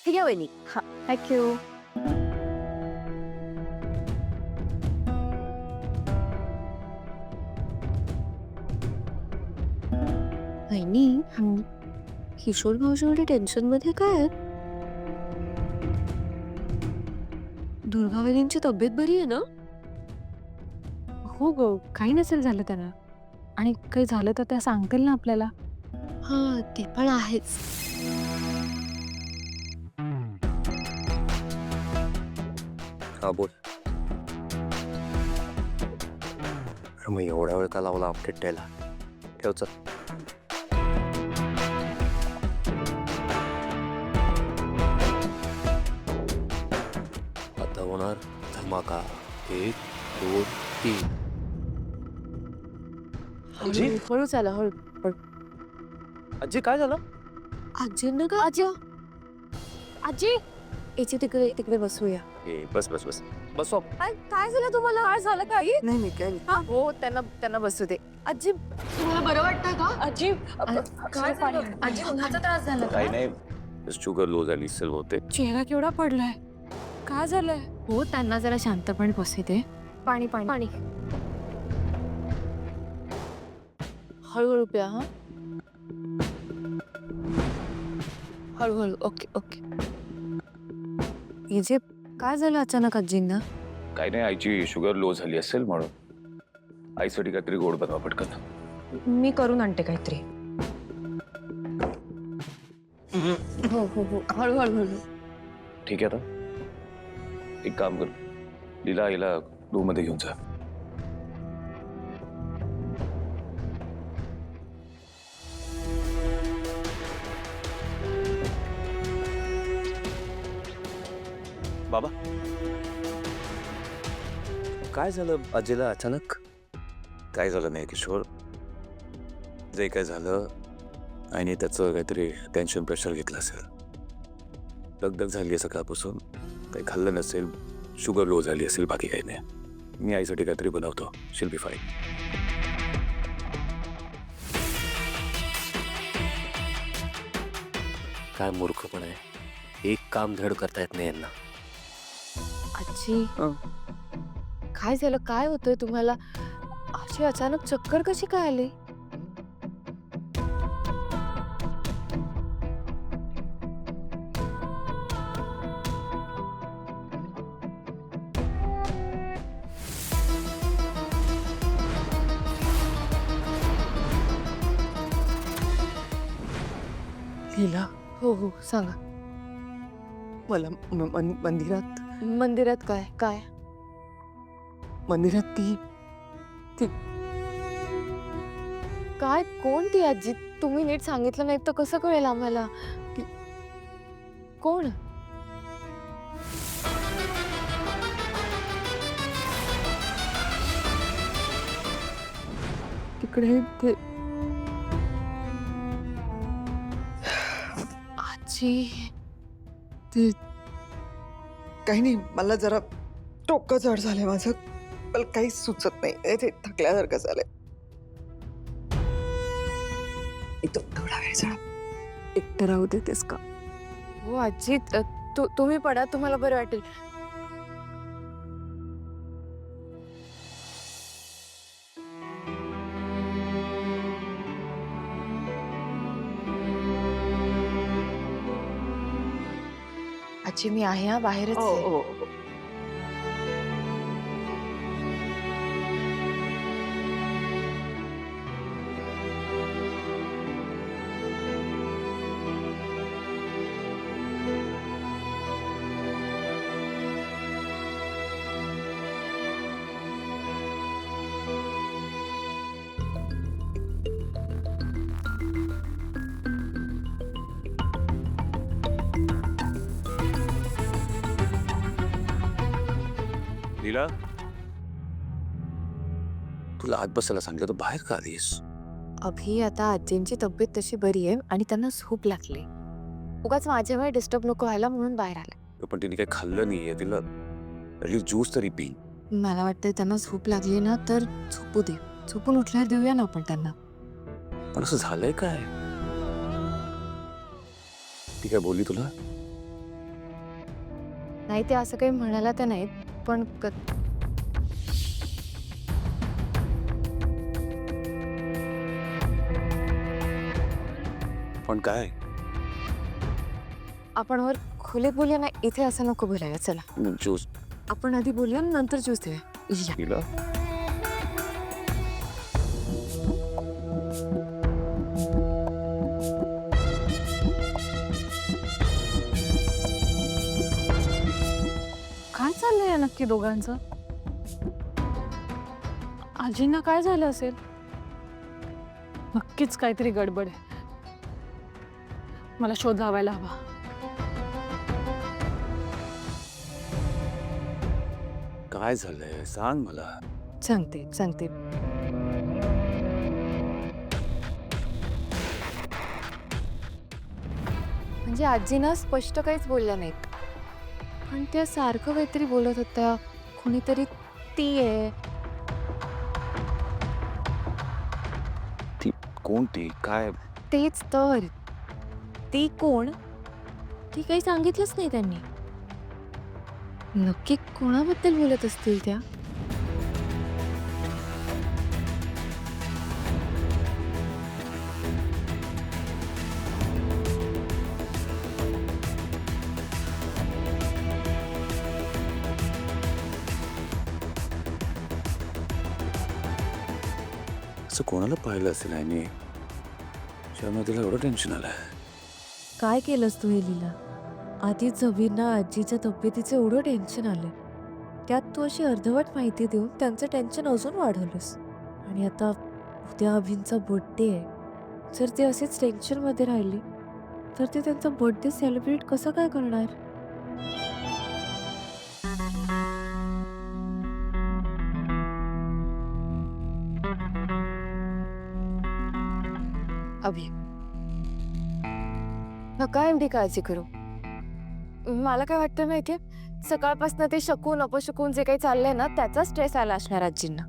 हे घ्या वहिनी. हा. थँक्यू. वहिनी, किशोर मावशी एवढी टेन्शन मध्ये काय आहेत? दुर्गा वहिनींची तब्येत बरी आहे ना? हो ग, काही नसेल झालं त्यांना. आणि काही झालं तर त्या सांगतील ना आपल्याला. हा, ते पण आहेच. हा बोल. मग एवढा वेळ का लावला अपडेट द्यायला? ठेव चल. आता होणार धमाका. 1 2 3. आजी? हळू चाला, हळू. आजी काय झालं? आजींना का? आजी आजी याची तिकडे तिकडे बसूया. बस बस बस बसो. काय झालं तुम्हाला? काय झालं काही? नाही नाही काय नाही. हो, त्यांना बसू दे. आजी, तुम्हाला बरं वाटतं का? आजी, काय झालं? आजी, उन्हाचा त्रास झाला काही का? नाही, शुगर लो झाली असेल होते. चेहरा केवढा पडलाय, काय झालंय? हो, त्यांना जरा शांतपणे बसू दे. पाणी पाणी पाणी. हळूहळू प्या. हा, हळूहळू. Okay okay. जे काय झालं अचानक आजींना? काही नाही, आईची शुगर लो झाली असेल म्हणून आईसाठी काहीतरी गोड बनवा पटकन. मी करून आणते काहीतरी. हो हो हो, हळूहळू हळू. ठीक आहे, आता एक काम कर, लीला आईला रूम मध्ये घेऊन जा. बाबा, काय झालं आजीला अचानक? काय झालं नाही किशोर, जे काय झालं आईने त्याचं काहीतरी टेन्शन प्रेशर घेतलं असेल. दगदग झाली आहे सकाळपासून, काही खाल्लं नसेल, शुगर लो झाली असेल, बाकी काही नाही. मी आईसाठी काहीतरी बनवतो, शील बी फाईन. काय मूर्खपण आहे, एक काम धड करता येत नाही यांना. आजी, काय झालं? काय होतंय तुम्हाला? अशी अचानक चक्कर कशी काय आली? लीला, हो हो, सांगा. मला मंदिरात मंदिरात काय काय? मंदिरात ती काय? कोण ती आजी? तुम्ही नीट सांगितलं नाही तर कसं कळेल आम्हाला? कोण? तिकडे ते आजी, ते काही नाही, मला जरा डोकं जड झालंय माझं. मला काहीच सुचत नाही, ते थकल्यासारखं झालंय. एकदम थोडा वेळ जरा एकटं राहू देतेस का? हो आजी, तुम्ही पडा, तुम्हाला बरं वाटेल. आजी, मी आहे हा, बाहेरच हो आहे. हो. लीला, तुला आत बसायला सांगितलं तर बाहेर का आलीस? अभि, आता आजींची तब्येत तशी बरी आहे आणि त्यांना झोप लागली. उगाच माझ्या वेळी डिस्टर्ब नको व्हायला म्हणून बाहेर आले. पण तिने काही खाल्लं नाहीये, तिला ज्यूस तरी पी. मला वाटतं त्यांना झोप लागली ना तर झोपू दे. झोपून उठल्यावर देऊया ना आपण त्यांना. पण असं झालंय काय? ती काय बोलली तुला? नाही ते असं काही म्हणायला तर नाहीत, पण पण काय आपण वर खोलीत बोलूया ना, इथे असं नको बोलायला. चला ज्यूस आपण आधी बोलूया नंतर ज्यूस देऊया. या. पिला काय चाललंय या नक्की दोघांचं? आजींना काय झालं असेल? नक्कीच काहीतरी गडबड आहे. मला शोध लावायला हवा. काय झालंय सांग मला. सांगते. म्हणजे आजीना स्पष्ट काहीच बोलल्या नाहीत, पण त्या सारखं काहीतरी बोलत होत्या. कोणीतरी ती आहे. ती कोणती काय तेच तर. ती कोण ती काही सांगितलंच नाही त्यांनी. नक्की कोणाबद्दल बोलत असतील त्या? असं कोणाला पाहिलं असेल आणि त्यामुळे तिला एवढं टेन्शन आलंय. काय केलंस तू हे लीला? आधीच झबीरना आजीच्या तब्येतीचं एवढं टेन्शन आलंय, त्यात तू अशी अर्धवट माहिती देऊन त्यांचं टेन्शन अजून वाढवलंस. आणि आता उद्या अभिनचा बर्थडे आहे. जर ते असेच टेन्शनमध्ये राहिले तर ते त्यांचा बर्थडे सेलिब्रेट कसं काय करणार? अभि, नका एवढी काळजी करू. मला काय वाटतं माहितीये, सकाळपासून ते शकून अपशकून जे काही चाललंय ना, त्याचा स्ट्रेस आला असणार आजींना.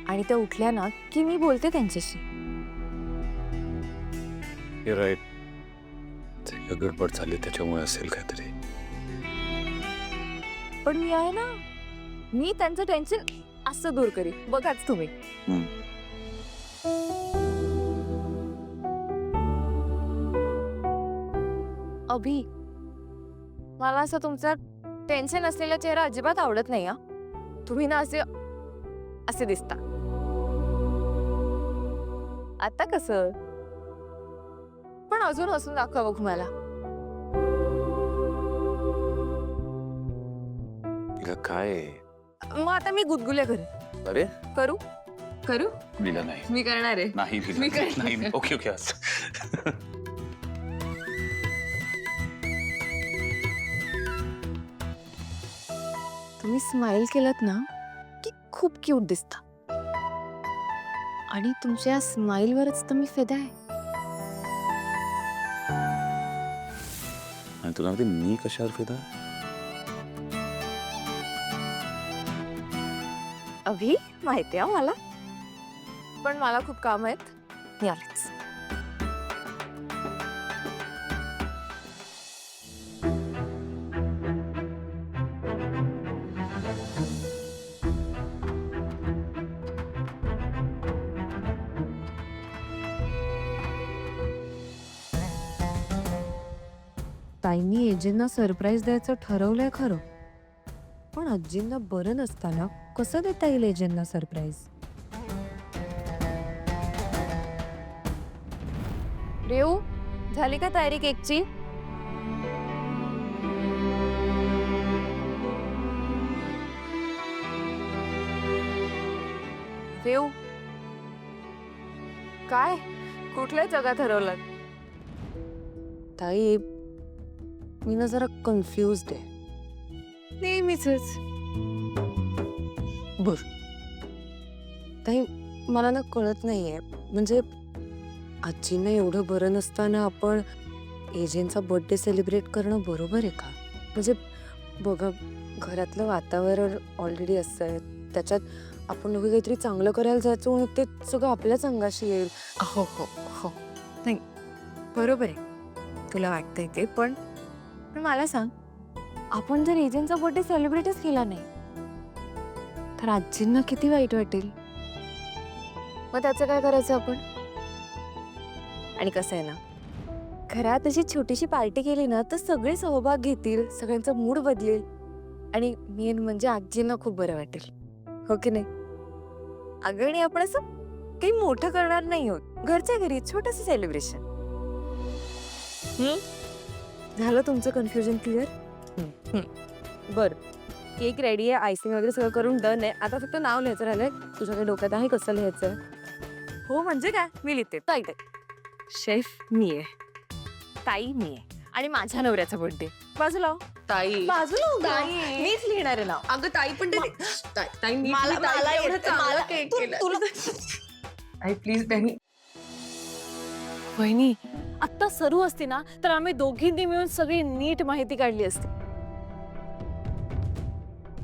आणि त्या उठल्या ना की मी बोलते त्यांच्याशी. राईट, गडबड झाली त्याच्यामुळे असेल काहीतरी. पण मी आहे ना, मी त्यांचं टेन्शन असं दूर करीन. बघाच तुम्ही. अभि, मला असं तुमचा टेन्शन असलेला चेहरा अजिबात आवडत नाही. हा, तुम्ही ना असे दिसता. आता कसं? पण अजून हसून दाखवा बघू मला. तिला काय मग आता मी गुदगुल्या करेन. अरे करू करू दिला नाही. मी करणार आहे. नाही मी काय- नाही. ओके असं. तुम्ही स्माइल केलत ना की खूप क्यूट दिसता. आणि तुमच्या स्माइल वरच तर मी फिदा आहे. आणि तुला माहिती मी कशावर फिदा? अभि, माहिती आहे मला. पण मला खूप काम आहेत. मी आलेच. ताईंनी एजेंना सरप्राईज द्यायचं ठरवलंय खरं, पण आजींना बरं नसताना कसं देता येईल एजेंना सरप्राईज? रेऊ, झाली का तयारी केकची? रेऊ, काय कुठल्या जगात हरवलात? ताई, मी ना जरा कन्फ्युज्ड आहे. नेहमीच. बर ताई, मला ना कळत नाहीये, म्हणजे आजींना एवढं बरं नसताना आपण एजेंचा बर्थडे सेलिब्रेट करणं बरोबर आहे का? म्हणजे बघा, घरातलं वातावरण ऑलरेडी असं आहे, त्याच्यात आपण दोघे काहीतरी चांगलं करायला जायचो आणि ते सगळं आपल्याच अंगाशी येईल. हो हो हो, नाही बरोबर आहे तुला वाटतंय ते, पण मला सांग, आपण जर एजंटचा बर्थडे सेलिब्रेटच केला नाही तर आजींना किती वाईट वाटेल. मग त्याचं काय करायचं आपण? आणि कसं आहे ना, घरात अशी छोटीशी पार्टी केली ना तर सगळे सहभाग घेतील, सगळ्यांचा मूड बदलेल आणि मेन म्हणजे आजींना खूप बरं वाटेल, हो की नाही? अगं आणि आपण असं काही मोठं करणार नाही आहोत, घरच्या घरी छोटंसं सेलिब्रेशन. झालं तुमचं कन्फ्युजन क्लिअर? बर, केक रेडी आहे, आयसिंग वगैरे सगळं करून डन आहे. आता फक्त नाव लिहायचं राहिलंय. तुझ्या काही डोक्यात आहे कसं लिहायचं? हो म्हणजे काय, मी लिहिते. ताई ते शेफ मी आहे, ताई मी आहे आणि माझ्या नवऱ्याचा बर्थडे. बाजूला हो. ताई बाजूला हो गं. ताई. मीच लिहिणार आहे नाव. अगं ताई पण ताई प्लीज बहिणी. वहिनी आत्ता सरू असती ना तर आम्ही दोघींनी मिळून सगळी नीट माहिती काढली असती.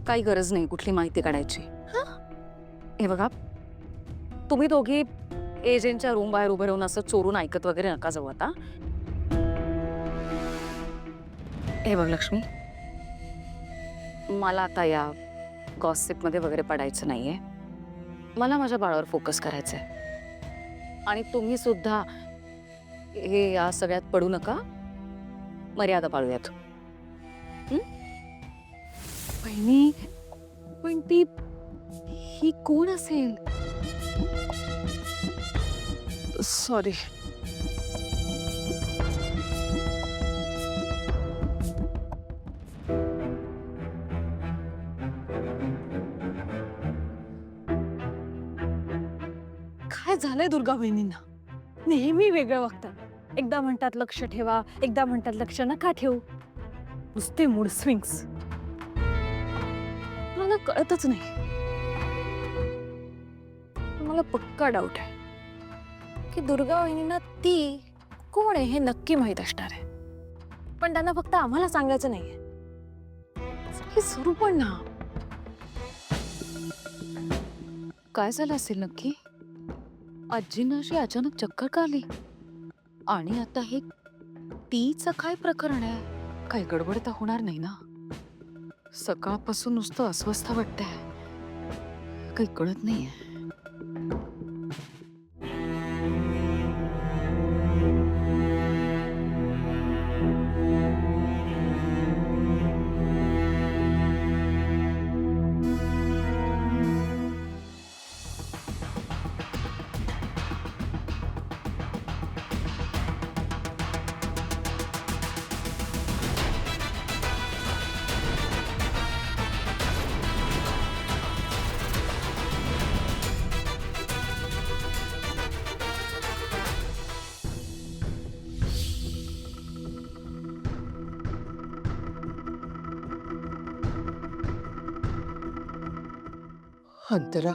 काही गरज नाही कुठली माहिती काढायची. हे बघा, तुम्ही दोघी एजंटच्या रूम बाहेर उभं राहून असं चोरून ऐकत वगैरे नका जाऊ आता. हे बघ लक्ष्मी, मला आता या गॉसिप मध्ये वगैरे पडायचं नाहीये. मला माझ्या बाळावर फोकस करायचंय आणि तुम्ही सुद्धा हे या सगळ्यात पडू नका. मर्यादा पाळूयात. वहिनी पण ती ही कोण असेल? सॉरी. काय झालंय दुर्गा वहिनींना? नेहमी वेगळं वागतात. एकदा म्हणतात लक्ष ठेवा, एकदा म्हणतात लक्ष नका ठेवू. नुसते मूड स्विंग्स. मला कळतच नाही. मला पक्का डाऊट आहे की दुर्गा वहिनींना ती कोण आहे हे नक्की माहित असणार आहे, पण त्यांना फक्त आम्हाला सांगायचं नाहीये. हे सुरू पण ना. काय झालं असेल नक्की? आजींना अशी अचानक चक्कर का आली? आणि आता हे तीचं काय प्रकरण आहे? काही गडबड तर होणार नाही ना? सकाळपासून नुसतं अस्वस्थ वाटतंय, काही कळत नाहीये. अंतरा,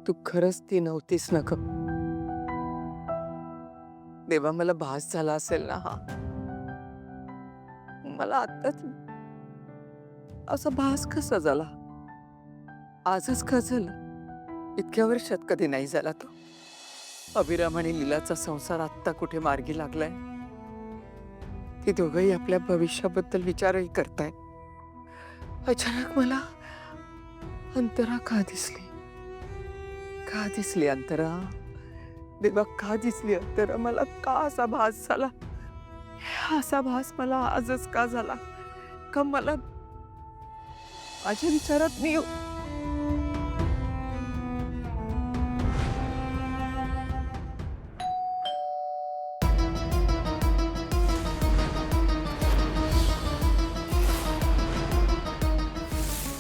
तू खरंच ती नव्हतीस ना ग. देवा, मला भास झाला असेल ना हा. मला आताच असा भास कसा झाला? आजच का झालं? इतक्या वर्षात कधी नाही झाला तो. अभिराम आणि लीलाचा संसार आत्ता कुठे मार्गी लागलाय. ती दोघंही आपल्या भविष्याबद्दल विचारही करताय. अचानक मला अंतरा का दिसली? का दिसली अंतरा? देवा, का दिसली अंतरा? मला का असा भास झाला? असा भास मला आजच का झाला? का मला माझ्या विचारात मी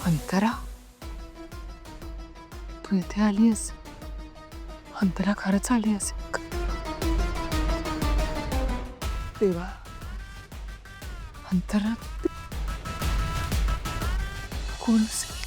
अंतरा, तू इथे आलीस? अंतरा खरंच आली असेल? देवा, अंतरा कोण असेल?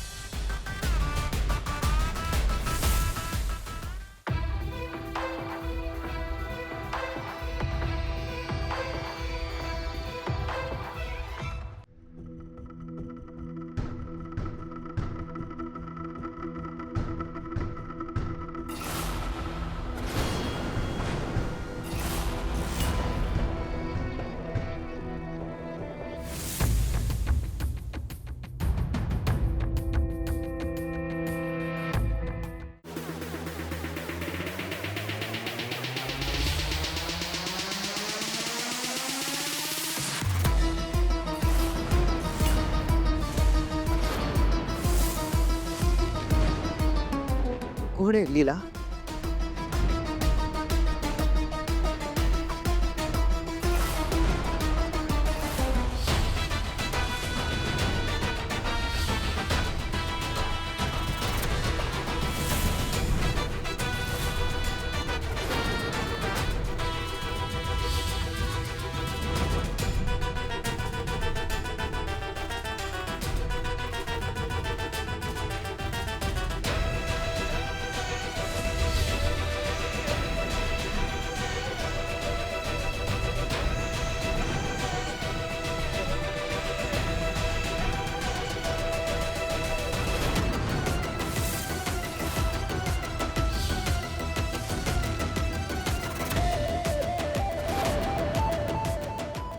पुढे लीला.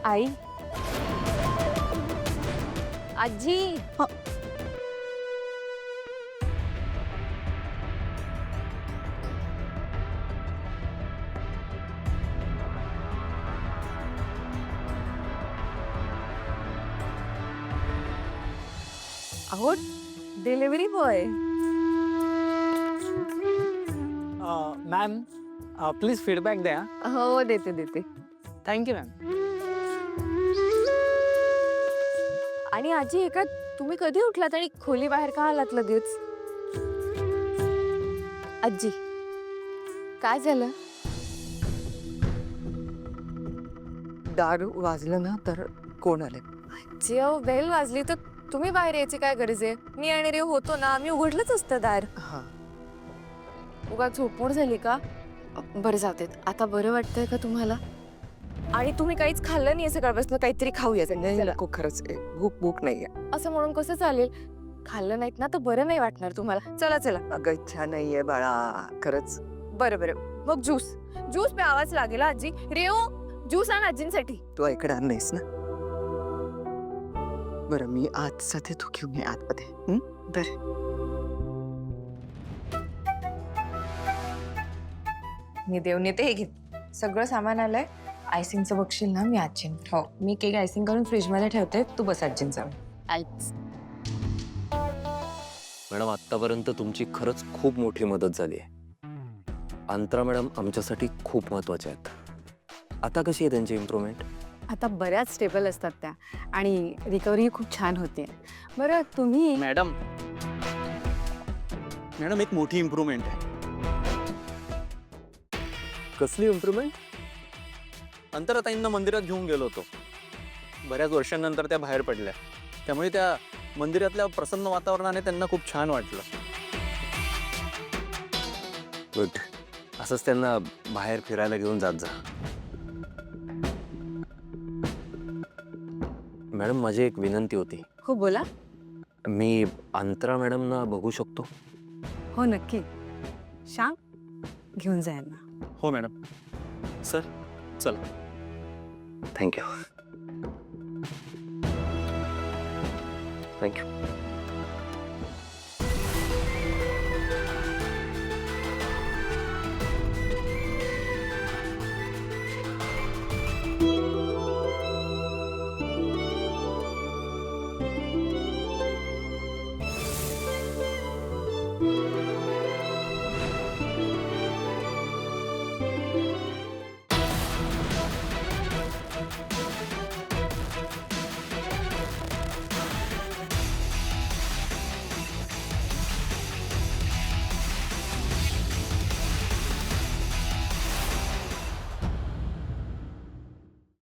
आई, आजी. अहो, delivery boy. Ma'am please feedback द्या. हो, देते देते. Thank you ma'am. आणि आजी, एका तुम्ही कधी उठलात आणि खोली बाहेर का आलात लगेच? आजी, काय झालं? दार वाजलं ना तर कोण आले? जेव्हा बेल वाजली तर तुम्ही बाहेर यायची काय गरज आहे? मी आणि रेव होतो ना, आम्ही उघडलंच असतं दार. हा, उगा झोपमोड झाली का? बरं, जाते. आता बरं वाटतंय का तुम्हाला? आणि तुम्ही काहीच खाल्लं नाही सकाळपासून, काहीतरी खाऊया. नाही चला. नको, खरंच भूक नाहीये. असं म्हणून कसं चालेल? खाल्लं नाहीत ना तर बरं नाही वाटणार तुम्हाला. चला चला. अगं इच्छा नाहीये बाळा, खरंच. बरं बरं, मग ज्यूस ज्यूस प्यावाच लागेल आजी. रेव, ज्यूस आण आजींसाठी. तू ऐकणार नाहीस ना? बरं, मी आज जाते, तू घेऊन ये आतमध्ये. बरं. मी देऊन येते, हे घे. सगळं सामान आलंय. आयसिंगचं बघशील ना, मी आजीन. हो, मी केक आयसिंग करून फ्रीजमध्ये ठेवते, तू बस आजींचा. मॅडम, आत्तापर्यंत तुमची खरंच खूप मोठी मदत झाली आहे. अंतरा मॅडम आमच्यासाठी खूप महत्त्वाच्या आहेत. आता कशी आहे त्यांची इम्प्रूव्हमेंट? आता बऱ्याच स्टेबल असतात त्या आणि रिकव्हरी खूप छान होते. बरं, तुम्ही मॅडम एक मोठी इम्प्रूव्हमेंट आहे. कसली इम्प्रूव्हमेंट? अंतराताईंना मंदिरात घेऊन गेलो होतो. बऱ्याच वर्षांनंतर त्या बाहेर पडल्या, त्यामुळे त्या मंदिरातल्या प्रसन्न वातावरणाने त्यांना खूप छान वाटलं. गुड. असंच त्यांना बाहेर फिरायला घेऊन जात जा. मॅडम, माझी एक विनंती होती. हो, बोला. मी अंतरा मॅडमना बघू शकतो? हो, नक्की. श्याम, घेऊन जाईल ना. हो मॅडम. सर, चला. थँक्यू. थँक्यू.